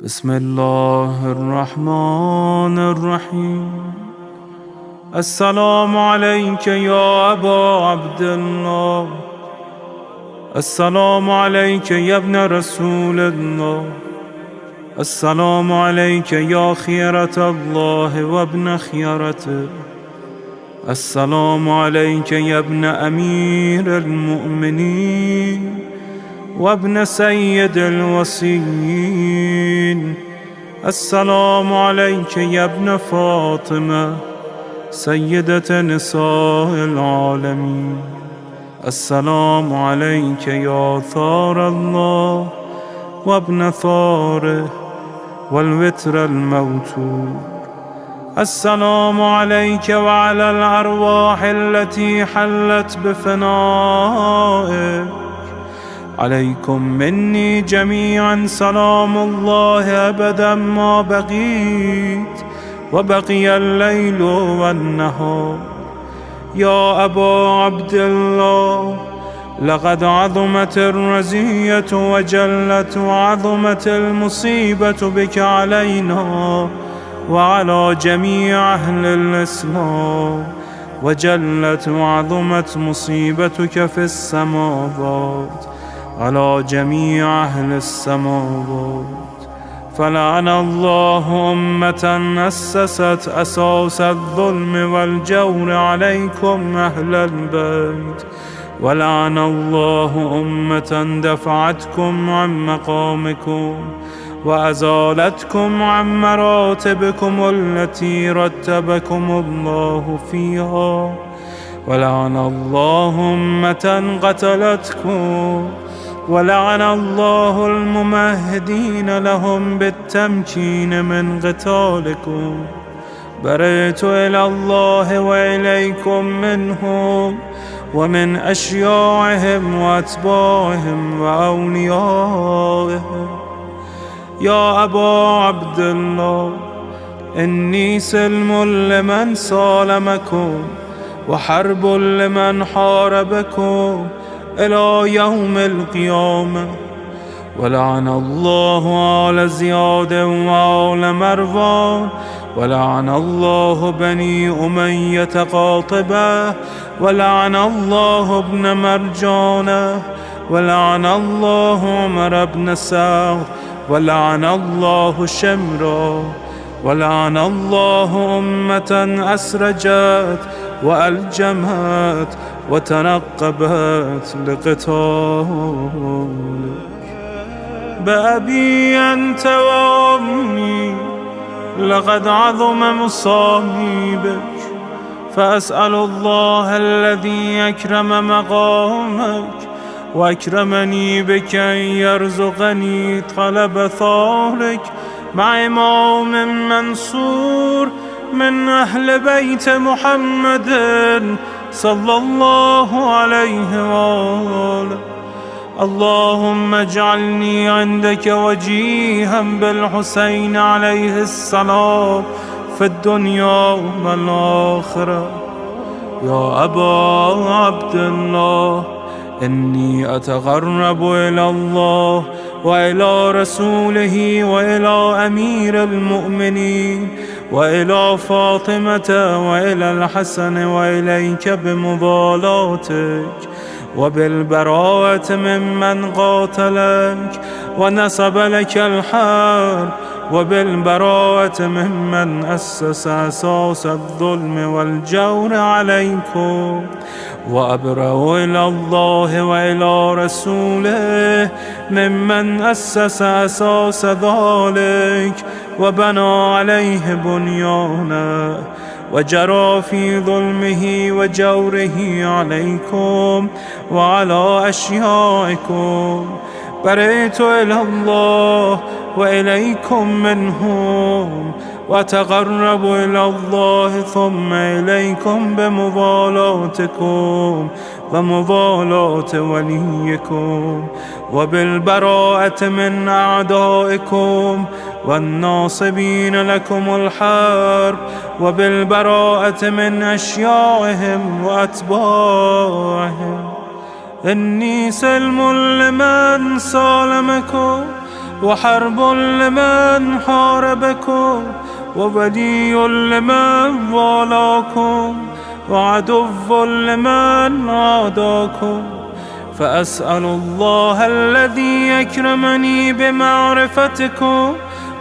بسم الله الرحمن الرحيم. السلام عليك يا أبا عبد الله. السلام عليك يا ابن رسول الله. السلام عليك يا خيرة الله وابن خيرته. السلام عليك يا ابن أمير المؤمنين وابن سيد الوصيين. السلام عليك يا ابن فاطمة سيدة نساء العالمين. السلام عليك يا ثار الله وابن ثاره والوتر الموتور. السلام عليك وعلى الأرواح التي حلت بفنائك. عليكم مني جميعا سلام الله أبدا ما بقيت وبقي الليل والنهار. يا أبا عبد الله، لقد عظمت الرزية وجلت وعظمت المصيبة بك علينا وعلى جميع أهل الإسلام، وجلت وعظمت مصيبتك في السماوات على جميع أهل السماوات. فلعن الله أمة أسست أساس الظلم والجور عليكم أهل البيت، ولعن الله أمة دفعتكم عن مقامكم وأزالتكم عن مراتبكم التي رتبكم الله فيها، ولعن الله أمة قتلتكم، ولعن الله الممهدين لهم بالتمكين من قتالكم. برئت إلى الله وإليكم منهم ومن أشياعهم وأتباعهم وأوليائهم. يا أبا عبد الله، إني سلم لمن سالمكم وحرب لمن حاربكم إلى يوم القيامة. ولعن الله آل زياد وآل مروان، ولعن الله بني أمية قاطبة، ولعن الله ابن مرجانة، ولعن الله عمر بن سعد، ولعن الله شمرا، ولعن الله أمة أسرجت وألجمت وتنقبت لقتالك. بأبي أنت وأمي، لقد عظم مصابيبك، فأسأل الله الذي أكرم مقامك وأكرمني بك أن يرزقني طلب ثارك مع إمام منصور من أهل بيت محمد صلى الله عليه وآله. اللهم اجعلني عندك وجيها بالحسين عليه السلام في الدنيا والآخرة. يا أبا عبد الله، إني أتقرب إلى الله وإلى رسوله وإلى أمير المؤمنين وإلى فاطمة وإلى الحسن وإليك بمضالاتك وبالبراءة ممن قاتلك ونصب لك الحرب، وبالبراءة ممن أسس أساس الظلم والجور عليكم. وأبرأ إلى الله وإلى رسوله ممن أسس أساس ذلك وبنى عليه بنيانا وجرى في ظلمه وجوره عليكم وعلى أشيائكم. برئت إلى الله وإليكم منهم، وتقرب إلى الله ثم إليكم بمضالاتكم ومضالاة وليكم، وبالبراءة من أعدائكم والناصبين لكم الحرب، وبالبراءة من أشيائهم وأتباعهم. إني سلم لمن سالمكم، وحرب لمن حاربكم، وولي لمن والاكم، وعدو لمن عاداكم. فأسأل الله الذي يكرمني بمعرفتكم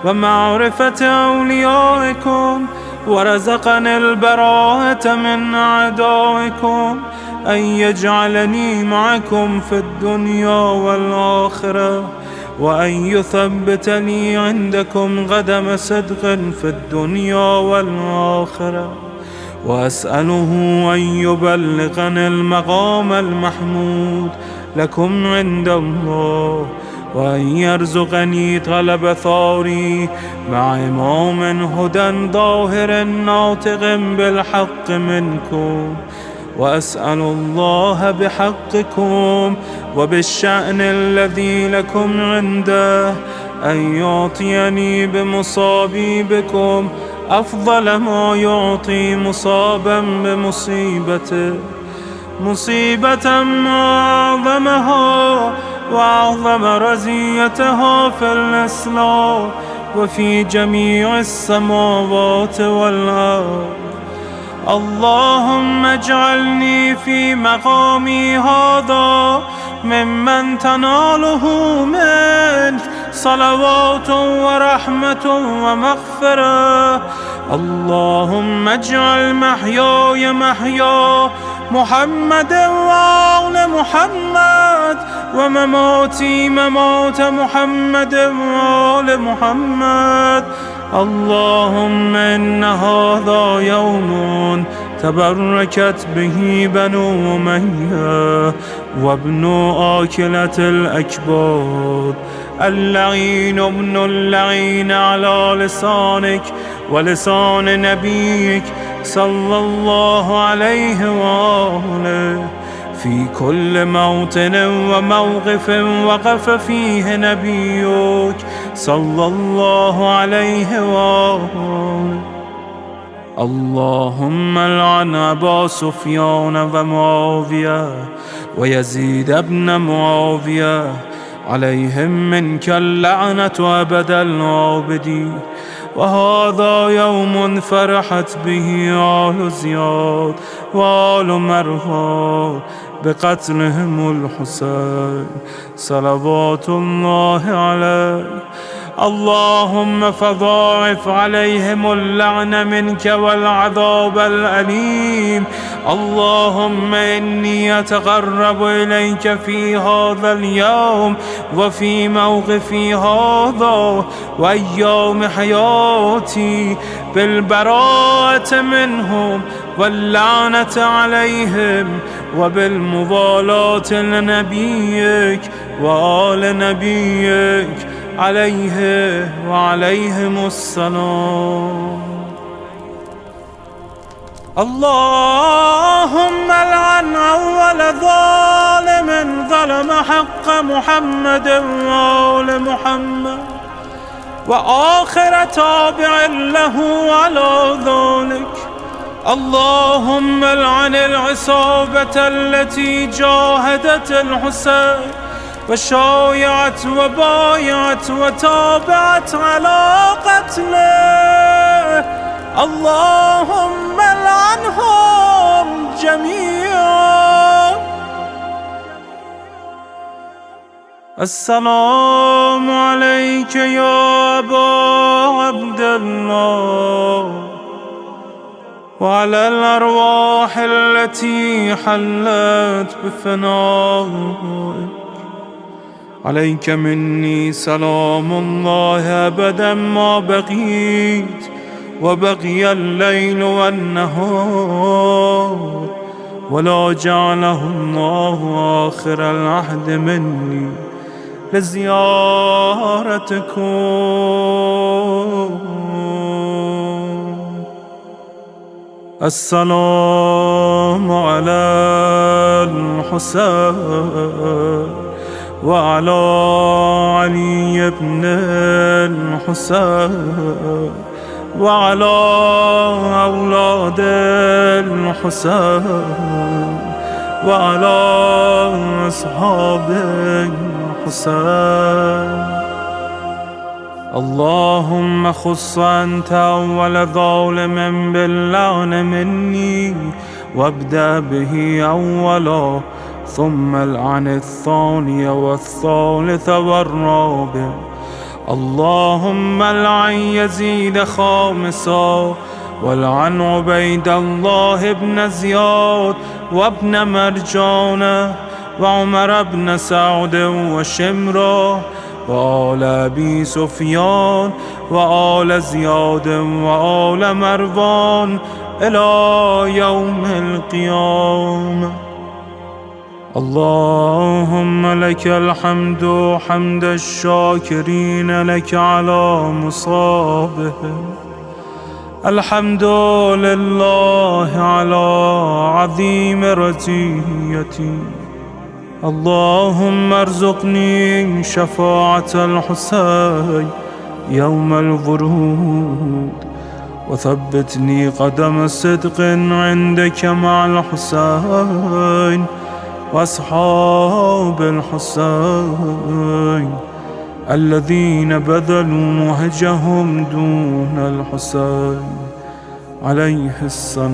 ومعرفة أوليائكم، ورزقني البراءة من أعدائكم، أن يجعلني معكم في الدنيا والآخرة، وأن يثبتني عندكم قدم صدق في الدنيا والآخرة. وأسأله أن يبلغني المقام المحمود لكم عند الله، وأن يرزقني طلب ثاري مع إمام هدى ظاهر ناطق بالحق منكم. وأسأل الله بحقكم وبالشأن الذي لكم عنده أن يعطيني بمصابي بكم أفضل ما يعطي مصابا بمصيبته، مصيبة أعظمها وأعظم رزيتها في الإسلام وفي جميع السماوات والأرض. اللهم اجعلني في مقامي هذا ممن تناله منك صلوات ورحمة ومغفرة. اللهم اجعل محياي محيا محمد وآل محمد، ومماتي ممات محمد وآل محمد. اللهم إن هذا يوم تبركت به بنو أمية وابن آكلة الأكباد، اللعين ابن اللعين على لسانك ولسان نبيك صلى الله عليه وآله، في كل موطن وموقف وقف فيه نبيك صلى الله عليه وآله. اللهم لعن أبا سفيان ومعاوية ويزيد بن معاوية، عليهم منك اللعنة أبد العابدين. وهذا يوم فرحت به آل زياد وآل مروان بقتلهم الحسين صلوات الله عليه. اللهم فضاعف عليهم اللعن منك والعذاب الأليم. اللهم إني أتقرب إليك في هذا اليوم وفي موقفي هذا وأيام حياتي بالبراءة منهم واللعنة عليهم، وبالموالاة لنبيك وآل نبيك عليه وعليهم السلام. اللهم لعن أول ظالم ظلم حق محمد وآل محمد، وآخر تابع له على ذلك. اللهم لعن العصابة التي جاهدت الحسين وشايعت وبايعت وتابعت على قتله. اللهم لعنهم جميعا. السلام عليك يا أبا عبد الله، وعلى الأرواح التي حلت بفنائك. عليك مني سلام الله أبدا ما بقيت وبقي الليل والنهار، ولا جعله الله آخر العهد مني لزيارتكم. السلام على الحسين وعلى علي بن الحسين وعلى أولاد الحسين وعلى أصحاب الحسين. اللهم خص أنت أول ظالم باللعن مني، وابدأ به أولا، ثم العن الثاني والثالث والرابع. اللهم العن يزيد خامسا، والعن عبيد الله بن زياد وابن مرجانة وعمر بن سعد وشمرة وآل أبي سفيان وآل زياد وآل مروان إلى يوم القيامة. اللهم لك الحمد حمد الشاكرين لك على مصابهم. الحمد لله على عظيم رزيتي. اللهم ارزقني شفاعة الحسين يوم الورود، وثبتني قدم صدق عندك مع الحسين وأصحاب الحسين الذين بذلوا مهجهم دون الحسين عليه السلام.